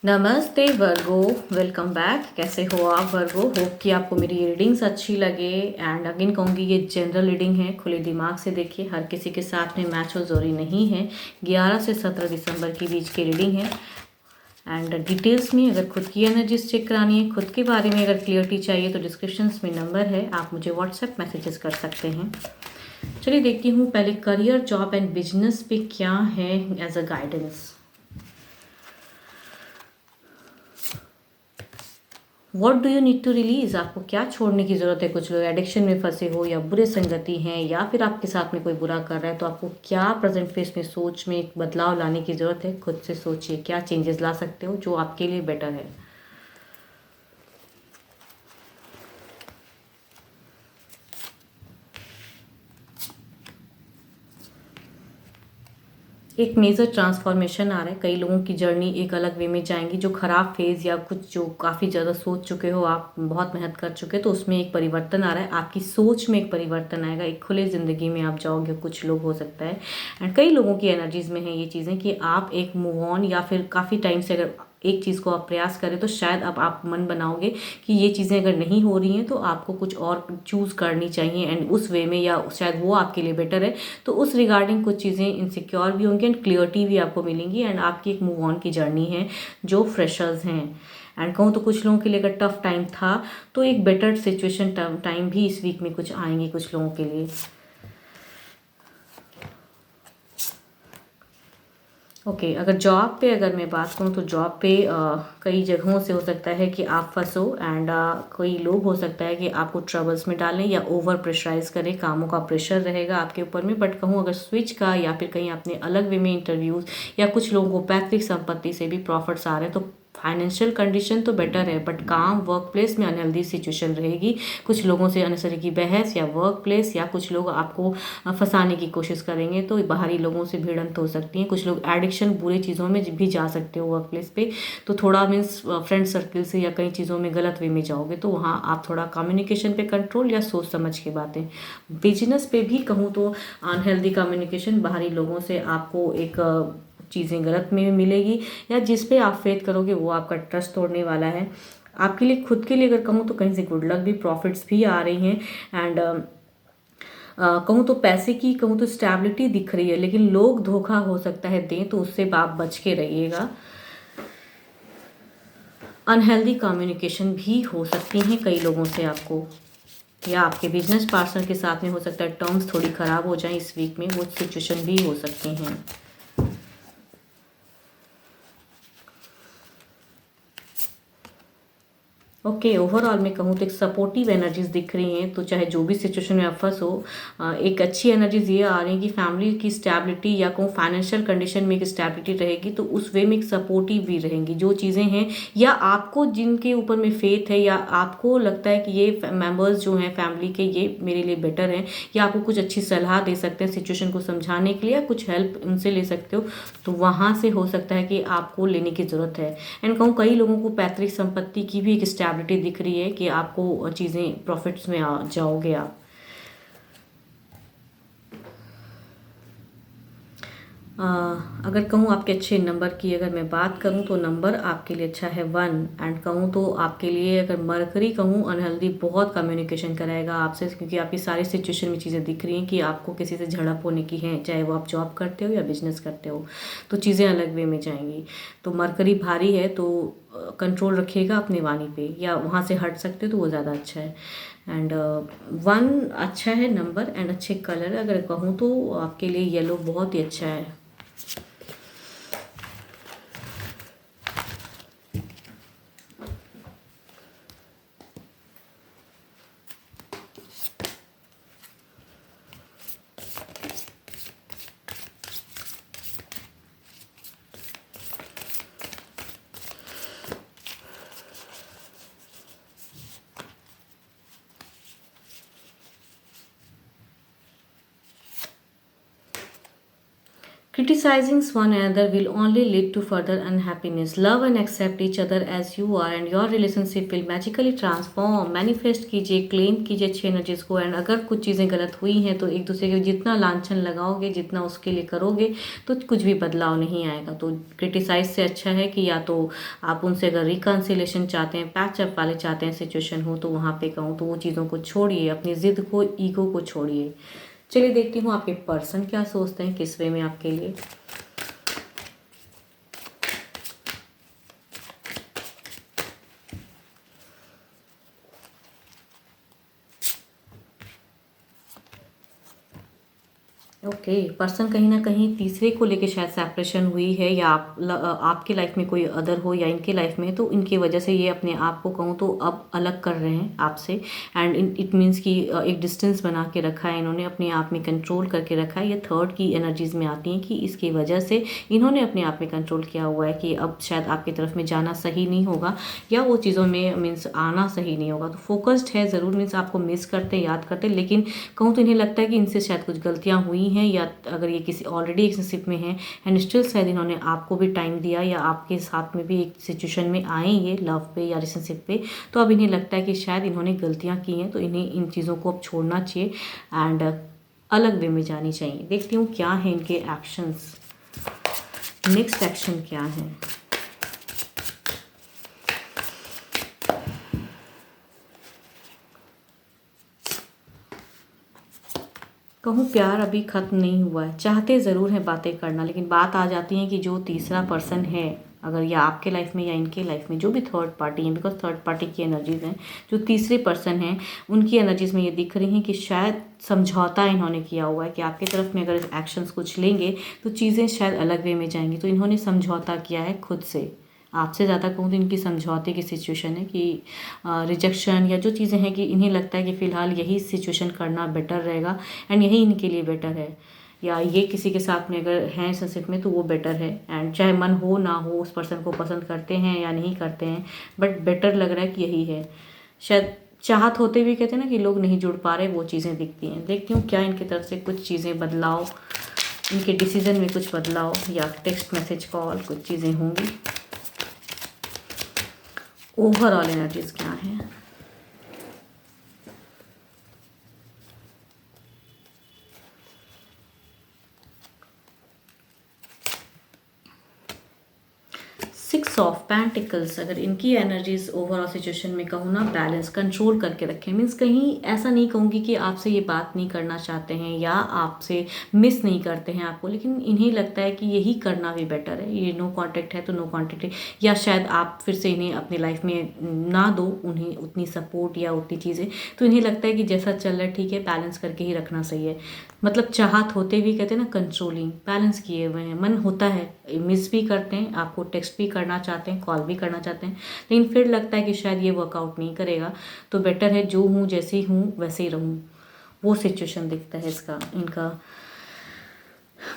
नमस्ते वर्गो। Welcome back. कैसे हो आप वर्गो? होप कि आपको मेरी रीडिंग्स अच्छी लगे। एंड अगेन कहूँगी ये जनरल रीडिंग है, खुले दिमाग से देखिए, हर किसी के साथ में मैच हो जरूरी नहीं है। 11 से 17 दिसंबर के बीच की रीडिंग है। एंड डिटेल्स में अगर खुद की एनर्जीज चेक करानी है, खुद के बारे में अगर क्लियरिटी चाहिए तो डिस्क्रिप्शन में नंबर है, आप मुझे व्हाट्सएप मैसेजेस कर सकते हैं। चलिए देखती हूँ पहले करियर, जॉब एंड बिजनेस पे क्या है as a guidance. What do you need to release? आपको क्या छोड़ने की ज़रूरत है? कुछ लोग एडिक्शन में फंसे हो या बुरे संगति हैं या फिर आपके साथ में कोई बुरा कर रहा है, तो आपको क्या प्रेजेंट फेस में सोच में एक बदलाव लाने की ज़रूरत है? खुद से सोचिए क्या चेंजेस ला सकते हो जो आपके लिए बेटर है। एक मेजर ट्रांसफॉर्मेशन आ रहा है, कई लोगों की जर्नी एक अलग वे में जाएंगी। जो खराब फेज या कुछ जो काफ़ी ज़्यादा सोच चुके हो, आप बहुत मेहनत कर चुके हो, तो उसमें एक परिवर्तन आ रहा है। आपकी सोच में एक परिवर्तन आएगा, एक खुले ज़िंदगी में आप जाओगे। कुछ लोग हो सकता है एंड कई लोगों की एनर्जीज में है ये चीज़ें कि आप एक मूव ऑन या फिर काफ़ी टाइम से अगर एक चीज़ को आप प्रयास करें तो शायद अब आप मन बनाओगे कि ये चीज़ें अगर नहीं हो रही हैं तो आपको कुछ और चूज़ करनी चाहिए एंड उस वे में, या शायद वो आपके लिए बेटर है। तो उस रिगार्डिंग कुछ चीज़ें इनसिक्योर भी होंगी एंड क्लियरिटी भी आपको मिलेंगी एंड आपकी एक मूव ऑन की जर्नी है जो फ्रेशर्स हैं। एंड कहूँ तो कुछ लोगों के लिए अगर टफ टाइम था तो एक बेटर सिचुएशन टाइम भी इस वीक में कुछ आएंगे कुछ लोगों के लिए। ओके अगर जॉब पे अगर मैं बात करूँ तो जॉब पे कई जगहों से हो सकता है कि आप फंसो एंड कोई लोग हो सकता है कि आपको ट्रबल्स में डालें या ओवर प्रेशराइज करें, कामों का प्रेशर रहेगा आपके ऊपर में। बट कहूँ अगर स्विच का या फिर कहीं अपने अलग वे में इंटरव्यूज या कुछ लोगों को पैतृक संपत्ति से भी प्रॉफिट्स आ रहे हैं, तो फाइनेंशियल कंडीशन तो बेटर है बट काम वर्क प्लेस में अनहेल्दी सिचुएशन रहेगी। कुछ लोगों से अनसरी की बहस या वर्क प्लेस, या कुछ लोग आपको फंसाने की कोशिश करेंगे तो बाहरी लोगों से भिड़ंत हो सकती है। कुछ लोग एडिक्शन बुरी चीज़ों में भी जा सकते हो वर्क प्लेस पे, तो थोड़ा मीन्स फ्रेंड सर्कल से या कई चीज़ों में गलत वे में जाओगे, तो वहाँ आप थोड़ा कम्युनिकेशन पे कंट्रोल या सोच समझ के बातें। बिजनेस पे भी कहूँ तो अनहेल्दी कम्युनिकेशन, बाहरी लोगों से आपको एक चीज़ें गलत में मिलेगी या जिस पे आप फेथ करोगे वो आपका ट्रस्ट तोड़ने वाला है। आपके लिए खुद के लिए अगर कहूँ तो कहीं से गुड लक भी, प्रॉफिट्स भी आ रही हैं एंड कहूँ तो पैसे की कहूँ तो स्टेबिलिटी दिख रही है, लेकिन लोग धोखा हो सकता है दें, तो उससे आप बच के रहिएगा। अनहेल्दी कम्युनिकेशन भी हो सकती हैं कई लोगों से आपको, या आपके बिजनेस पार्टनर के साथ में हो सकता है टर्म्स थोड़ी ख़राब हो जाएं इस वीक में, वो सिचुएशन भी हो सकती हैं। ओके ओवरऑल मैं कहूँ तो एक सपोर्टिव एनर्जीज दिख रही हैं, तो चाहे जो भी सिचुएशन में आप फंस हो, एक अच्छी एनर्जीज ये आ रही है कि फैमिली की स्टेबिलिटी या कहूँ फाइनेंशियल कंडीशन में एक स्टेबिलिटी रहेगी, तो उस वे में एक सपोर्टिव भी रहेंगी जो चीज़ें हैं, या आपको जिनके ऊपर में फेथ है या आपको लगता है कि ये मेंबर्स जो हैं फैमिली के ये मेरे लिए बेटर हैं, या आपको कुछ अच्छी सलाह दे सकते हैं सिचुएशन को समझाने के लिए, या कुछ हेल्प उनसे ले सकते हो, तो वहाँ से हो सकता है कि आपको लेने की ज़रूरत है। एंड कहूँ कई लोगों को पैतृक संपत्ति की भी एक स्टेबिलिटी दिख रही है कि आपको चीज़ें प्रॉफिट्स में आ जाओगे आप। अ, अगर कहूँ आपके अच्छे नंबर की अगर मैं बात करूँ तो नंबर आपके लिए अच्छा है 1। एंड कहूँ तो आपके लिए अगर मरकरी कहूँ अनहेल्दी बहुत कम्युनिकेशन कराएगा आपसे, क्योंकि आपकी सारी सिचुएशन में चीज़ें दिख रही हैं कि आपको किसी से झड़प होने की है, चाहे वो आप जॉब करते हो या बिजनेस करते हो, तो चीज़ें अलग वे में जाएंगी। तो मरकरी भारी है तो कंट्रोल रखिएगा अपनी वाणी पे, या वहाँ से हट सकते हो तो वो ज़्यादा अच्छा है। एंड 1 अच्छा है नंबर। एंड अच्छे कलर अगर कहूँ तो आपके लिए येलो बहुत ही अच्छा है। Criticizing one another will only lead to further unhappiness. Love and accept each other as you are and your relationship will magically transform. Manifest कीजिए, क्लेम कीजिए अच्छी एनर्जीज को एंड अगर कुछ चीज़ें गलत हुई हैं तो एक दूसरे के जितना लांछन लगाओगे, जितना उसके लिए करोगे तो कुछ भी बदलाव नहीं आएगा। तो क्रिटिसाइज से अच्छा है कि या तो आप उनसे अगर रिकन्सिलेशन चाहते हैं, पैचअप वाले चाहते हैं सिचुएशन हो तो वहाँ पे कहूँ तो वो चीज़ों को छोड़िए, अपनी ज़िद को, ईगो को छोड़िए। चलिए देखती हूँ आपके पर्सन क्या सोचते हैं, किस वे में आपके लिए। ओके पर्सन कहीं ना कहीं तीसरे को लेके शायद सेपरेशन हुई है या आपके लाइफ में कोई अदर हो या इनके लाइफ में, तो इनकी वजह से ये अपने आप को कहूँ तो अब अलग कर रहे हैं आपसे एंड इट मीन्स कि एक डिस्टेंस बना के रखा है इन्होंने, अपने आप में कंट्रोल करके रखा है। ये थर्ड की एनर्जीज में आती हैं कि इसकी वजह से इन्होंने अपने आप में कंट्रोल किया हुआ है कि अब शायद आपकी तरफ में जाना सही नहीं होगा या वो चीज़ों में मीन्स आना सही नहीं होगा। तो फोकस्ड है ज़रूर, मीन्स आपको मिस करते याद करते, लेकिन कहूँ तो इन्हें लगता है कि इनसे शायद कुछ गलतियाँ हुई हैं या अगर ये किसी ऑलरेडी रिलेशनशिप में है एंड स्टिल शायद इन्होंने आपको भी टाइम दिया या आपके साथ में भी एक सिचुएशन में आए ये लव पे या रिलेशनशिप पे, तो अब इन्हें लगता है कि शायद इन्होंने गलतियां की हैं तो इन्हें इन चीज़ों को अब छोड़ना चाहिए एंड अलग वे में जानी चाहिए। देखती हूँ क्या है इनके एक्शंस, नेक्स्ट एक्शन क्या है। कहूँ प्यार अभी ख़त्म नहीं हुआ है, चाहते ज़रूर हैं बातें करना, लेकिन बात आ जाती है कि जो तीसरा पर्सन है अगर या आपके लाइफ में या इनके लाइफ में जो भी थर्ड पार्टी है, बिकॉज थर्ड पार्टी की एनर्जीज हैं, जो तीसरे पर्सन हैं उनकी एनर्जीज में ये दिख रही हैं कि शायद समझौता इन्होंने किया हुआ है कि आपकी तरफ में अगर एक्शंस कुछ लेंगे तो चीज़ें शायद अलग वे में जाएंगी। तो इन्होंने समझौता किया है खुद से, आपसे ज़्यादा कहूँ तो इनकी समझौते की सिचुएशन है कि रिजेक्शन या जो चीज़ें हैं कि इन्हें लगता है कि फ़िलहाल यही सिचुएशन करना बेटर रहेगा एंड यही इनके लिए बेटर है, या ये किसी के साथ में अगर हैं रिलेशनशिप में तो वो बेटर है एंड चाहे मन हो ना हो उस पर्सन को पसंद करते हैं या नहीं करते हैं, बट बेटर लग रहा है कि यही है। शायद चाहत होते भी कहते हैं ना कि लोग नहीं जुड़ पा रहे, वो चीज़ें दिखती हैं। देखती हूँ क्या इनकी तरफ से कुछ चीज़ें बदलाव, इनके डिसीजन में कुछ बदलाव या टेक्स्ट मैसेज कॉल कुछ चीज़ें होंगी। ओवरऑल एनर्जीज क्या है। सिक्स ऑफ पेंटिकल्स, अगर इनकी एनर्जीज ओवरऑल सिचुएशन में कहूँ ना बैलेंस कंट्रोल करके रखें, मीन्स कहीं ऐसा नहीं कहूँगी कि आपसे ये बात नहीं करना चाहते हैं या आपसे मिस नहीं करते हैं आपको, लेकिन इन्हें लगता है कि यही करना भी बेटर है। ये नो कांटेक्ट है तो नो कांटेक्ट है, या शायद आप फिर से इन्हें अपनी लाइफ में ना दो उन्हें उतनी सपोर्ट या उतनी चीज़ें, तो इन्हें लगता है कि जैसा चल रहा है ठीक है, बैलेंस करके ही रखना सही है। मतलब चाहत होते भी कहते हैं ना कंट्रोलिंग, बैलेंस किए हुए हैं, मन होता है मिस भी करते हैं आपको, टेक्स्ट भी करना चाहते हैं, कॉल भी करना चाहते हैं, लेकिन फिर लगता है कि शायद ये वर्कआउट नहीं करेगा, तो बेटर है जो हूँ जैसी हूँ वैसे ही रहूँ, वो सिचुएशन दिखता है इसका। इनका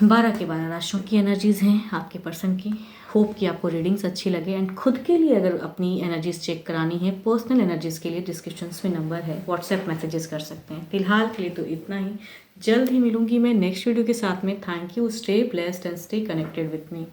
12 के 12 राशियों की एनर्जीज़ हैं आपके पर्सन की। होप कि आपको रीडिंग्स अच्छी लगे एंड खुद के लिए अगर अपनी एनर्जीज चेक करानी है, पर्सनल एनर्जीज के लिए डिस्क्रिप्शन में नंबर है, व्हाट्सएप मैसेजेस कर सकते हैं। फिलहाल के लिए तो इतना ही, जल्द ही मिलूंगी मैं नेक्स्ट वीडियो के साथ में। Thank you, stay blessed and stay connected with me.